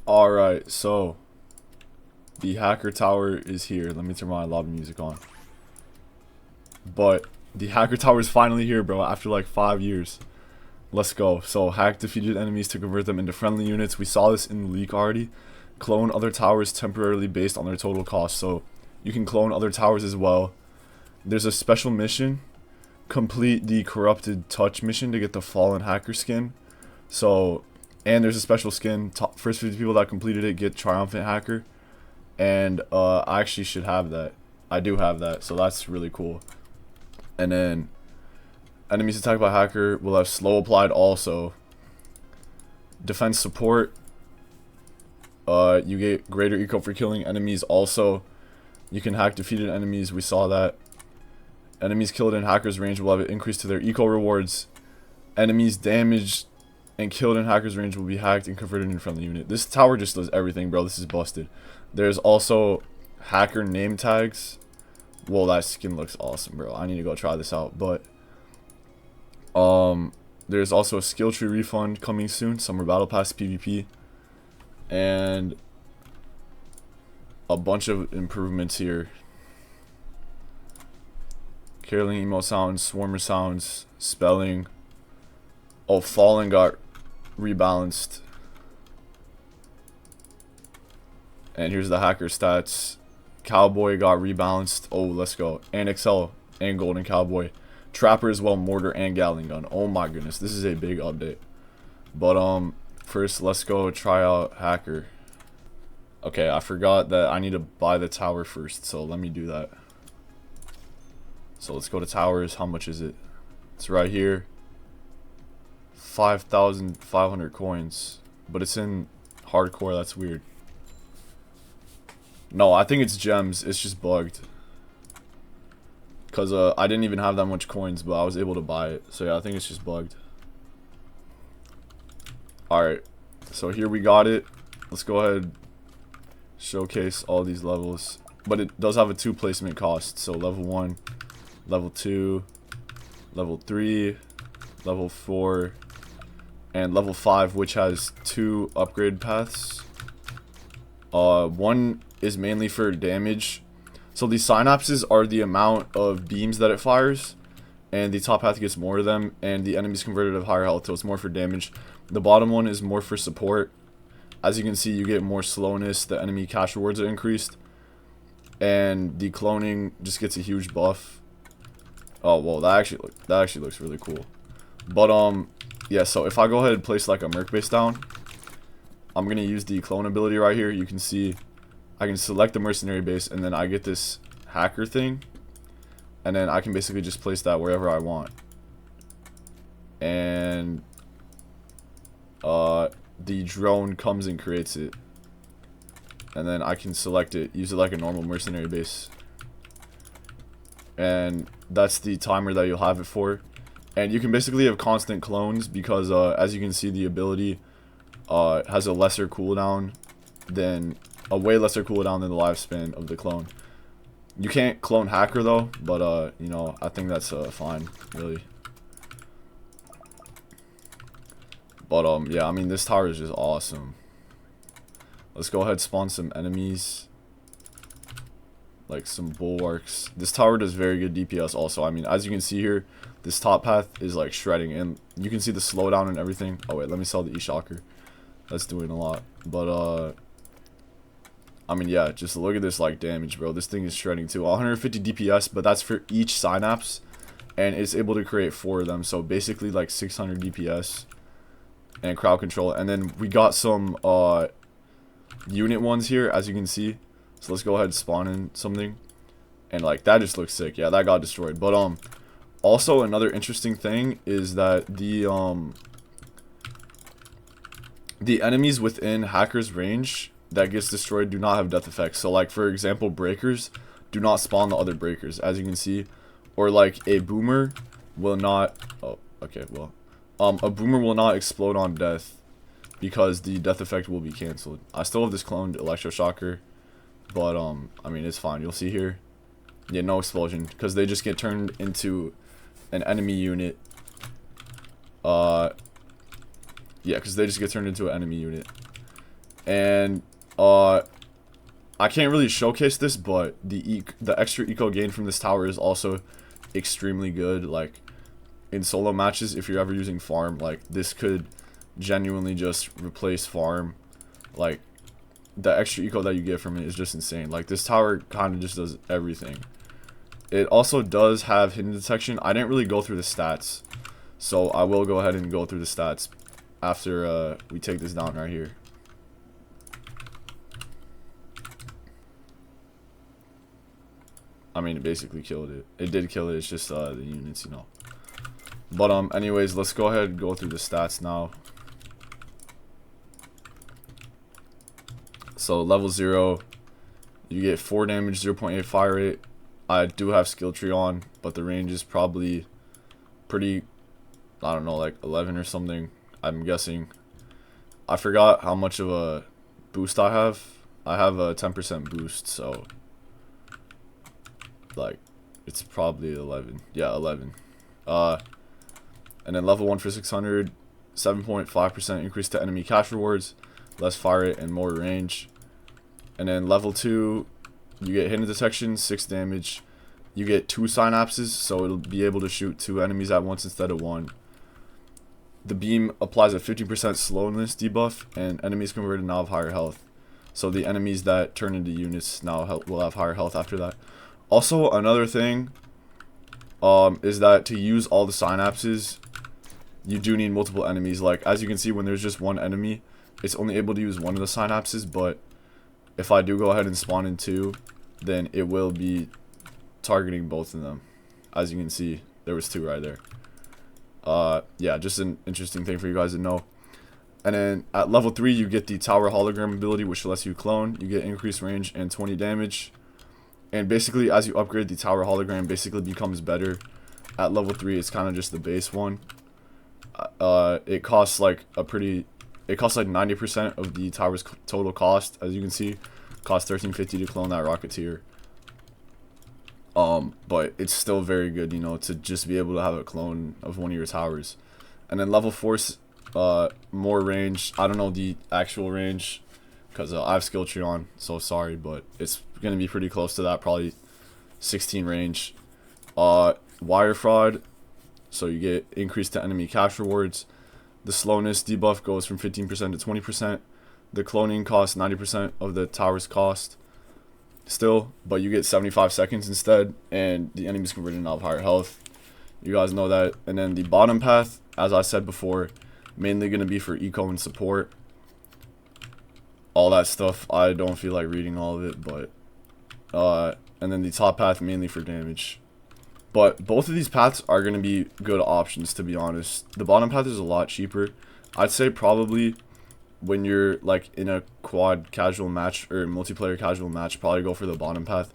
Alright, so the hacker tower is here. Let me turn my lobby music on. But the hacker tower is finally here, bro, after like 5 years. Let's go. So hack defeated enemies to convert them into friendly units. We saw this in the leak already. Clone other towers temporarily based on their total cost. So you can clone other towers as well. There's a special mission. Complete the corrupted touch mission to get the fallen hacker skin. So, and there's a special skin. First 50 people that completed it get triumphant hacker. And I actually should have that. I do have that, so that's really cool. And then enemies attacked by hacker will have slow applied also. Defense support. You get greater eco for killing enemies also. You can hack defeated enemies. We saw that. Enemies killed in hackers range will have an increase to their eco rewards. Enemies damaged and killed in hackers range will be hacked and converted into friendly unit. This tower just does everything, bro. This is busted. There's also hacker name tags. Whoa, that skin looks awesome, bro. I need to go try this out. But there's also a skill tree refund coming soon. Summer battle pass PvP. And a bunch of improvements here. Caroling emo sounds, swarmer sounds, spelling. Oh, fallen got rebalanced. And here's the hacker stats. Cowboy got rebalanced. Oh, let's go. And Excel and Golden Cowboy. Trapper as well, mortar and Gatling gun. Oh my goodness, this is a big update. But first let's go try out hacker. Okay, I forgot that I need to buy the tower first, so let me do that. So let's go to towers. How much is it? It's right here. 5,500 coins. But it's in hardcore. That's weird. No, I think it's gems. It's just bugged. Because I didn't even have that much coins, but I was able to buy it. So yeah, I think it's just bugged. Alright. So here we got it. Let's go ahead. Showcase all these levels. But it does have a 2 placement cost. So level 1. Level 2, level 3, level 4, and level 5, which has 2 upgrade paths. One is mainly for damage. So these synapses are the amount of beams that it fires, and the top path gets more of them, and the enemies converted of higher health, so it's more for damage. The bottom one is more for support. As you can see, you get more slowness, the enemy cash rewards are increased, and the cloning just gets a huge buff. Oh, well, that actually looks really cool. But, yeah, so if I go ahead and place, like, a merc base down, I'm going to use the clone ability right here. You can see I can select the mercenary base, and then I get this hacker thing. And then I can basically just place that wherever I want. And, the drone comes and creates it. And then I can select it, use it like a normal mercenary base. And that's the timer that you'll have it for. And you can basically have constant clones because as you can see, the ability has a lesser cooldown than a way lesser cooldown than the lifespan of the clone. You can't clone hacker though, but you know, I think that's fine, really. But yeah, I mean, this tower is just awesome. Let's go ahead, spawn some enemies. Like some bulwarks. This tower does very good DPS also. I mean, as you can see here, this top path is like shredding, and you can see the slowdown and everything. Oh wait, let me sell the E-Shocker. That's doing a lot. But I mean, yeah, just look at this like damage, bro. This thing is shredding too. 150 DPS, but that's for each synapse, and it's able to create 4 of them. So basically like 600 DPS and crowd control. And then we got some unit ones here, as you can see. So let's go ahead and spawn in something. And like that just looks sick. Yeah, that got destroyed. But also another interesting thing is that the enemies within hackers range that gets destroyed do not have death effects. So like for example, breakers do not spawn the other breakers, as you can see. Or like a boomer will not a boomer will not explode on death because the death effect will be cancelled. I still have this cloned electroshocker. But, I mean, it's fine. You'll see here. Yeah, no explosion. Because they just get turned into an enemy unit. Yeah, because they just get turned into an enemy unit. And I can't really showcase this, but the extra eco gain from this tower is also extremely good. Like in solo matches, if you're ever using farm, like this could genuinely just replace farm. Like the extra eco that you get from it is just insane. Like this tower kind of just does everything. It also does have hidden detection. I didn't really go through the stats, so I will go ahead and go through the stats after we take this down right here. I mean, it basically killed it. It did kill it. It's just the units, you know. But anyways, let's go ahead and go through the stats now. So level 0, you get 4 damage, 0.8 fire rate. I do have skill tree on, but the range is probably pretty, I don't know, like 11 or something, I'm guessing. I forgot how much of a boost I have. I have a 10% boost, so like it's probably 11. Yeah, 11. And then level 1 for 600, 7.5% increase to enemy cash rewards, less fire rate and more range. And then level 2, you get hidden detection, 6 damage. You get 2 synapses, so it'll be able to shoot 2 enemies at once instead of 1. The beam applies a 50% slowness debuff, and enemies converted now have higher health. So the enemies that turn into units now will have higher health after that. Also, another thing is that to use all the synapses, you do need multiple enemies. Like, as you can see, when there's just one enemy, it's only able to use one of the synapses, but if I do go ahead and spawn in 2, then it will be targeting both of them. As you can see, there was 2 right there. Yeah, just an interesting thing for you guys to know. And then at level 3, you get the tower hologram ability, which lets you clone. You get increased range and 20 damage. And basically, as you upgrade, the tower hologram basically becomes better. At level 3, it's kind of just the base one. It costs like it costs like 90% of the tower's total cost. As you can see, it costs $13.50 to clone that Rocketeer. But it's still very good, you know, to just be able to have a clone of one of your towers. And then level 4, more range. I don't know the actual range because I have skill tree on, so sorry, but it's gonna be pretty close to that, probably 16 range. Wire fraud, so you get increased to enemy cash rewards. The slowness debuff goes from 15% to 20%. The cloning costs 90% of the tower's cost still, but you get 75 seconds instead, and the enemies converted now have higher health. You guys know that. And then the bottom path, as I said before, mainly going to be for eco and support. All that stuff, I don't feel like reading all of it, but and then the top path mainly for damage. But both of these paths are going to be good options, to be honest. The bottom path is a lot cheaper. I'd say probably when you're like in a quad casual match or multiplayer casual match, probably go for the bottom path.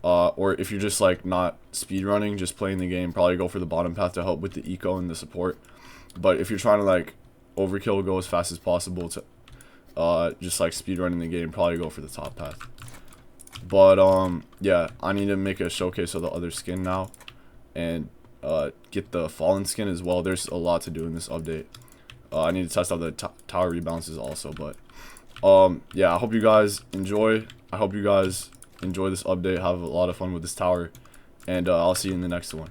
Or if you're just like not speedrunning, just playing the game, probably go for the bottom path to help with the eco and the support. But if you're trying to like overkill, go as fast as possible to just like speedrunning the game, probably go for the top path. But yeah, I need to make a showcase of the other skin now, and get the fallen skin as well. There's a lot to do in this update. I need to test out the tower rebalances also, but yeah, I hope you guys enjoy. I hope you guys enjoy this update, have a lot of fun with this tower, and I'll see you in the next one.